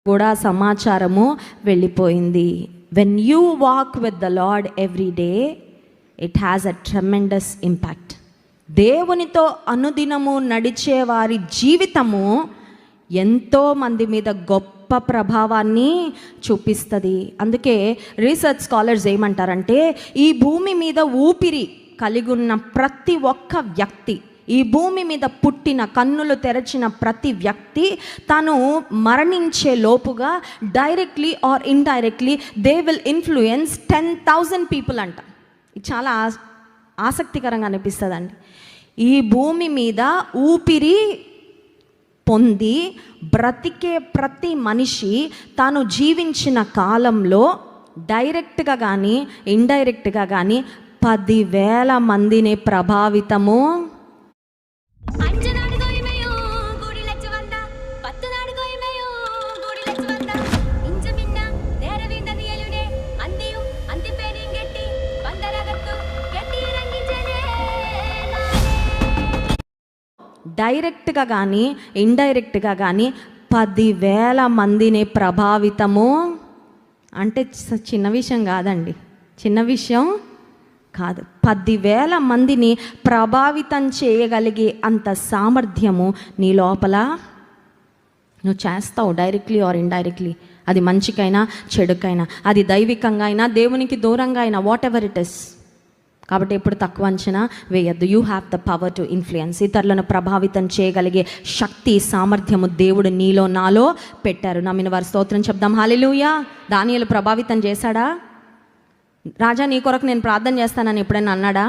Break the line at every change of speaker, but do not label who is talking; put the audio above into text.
కూడా సమాచారము వెళ్ళిపోయింది. When you walk with the lord every day, it has a tremendous impact. దేవునితో అనుదినము నడిచే వారి జీవితము ఎంతో మంది మీద గొప్ప ప్రభావాన్ని చూపిస్తుంది. అందుకే రీసెర్చ్ స్కాలర్స్ ఏమంటారంటే, ఈ భూమి మీద ఊపిరి కలిగి ఉన్న ప్రతి ఒక్క వ్యక్తి, ఈ భూమి మీద పుట్టిన కన్నులు తెరచిన ప్రతి వ్యక్తి తను మరణించే లోపుగా directly or indirectly they will influence 10,000 people అంట. ఇది చాలా ఆసక్తికరంగా అనిపిస్తుందండి. ఈ భూమి మీద ఊపిరి పొంది బ్రతికే ప్రతి మనిషి తాను జీవించిన కాలంలో డైరెక్ట్గా కానీ ఇండైరెక్ట్గా కానీ 10,000 మందిని ప్రభావితము డైరెక్ట్గా కానీ ఇండైరెక్ట్గా కానీ 10,000 మందిని ప్రభావితము అంటే చిన్న విషయం కాదండి, చిన్న విషయం కాదు. 10,000 మందిని ప్రభావితం చేయగలిగే అంత సామర్థ్యము నీ లోపల నువ్వు చేస్తావు, డైరెక్ట్లీ ఆర్ ఇండైరెక్ట్లీ. అది మంచికైనా చెడుకైనా, అది దైవికంగా అయినా దేవునికి దూరంగా అయినా, వాట్ ఎవర్ ఇట్ ఇస్. కాబట్టి ఎప్పుడు తక్కువ అంచనా వేయద్దు. You have the power to influence. ఇతరులను ప్రభావితం చేయగలిగే శక్తి, సామర్థ్యము దేవుడు నీలో నాలో పెట్టారు. నమ్మిన వారి స్తోత్రం చెప్దాం. హల్లెలూయా. దానియేలు ప్రభావితం చేశాడా? రాజా నీ కొరకు నేను ప్రార్థన చేస్తానని ఎప్పుడైనా అన్నాడా?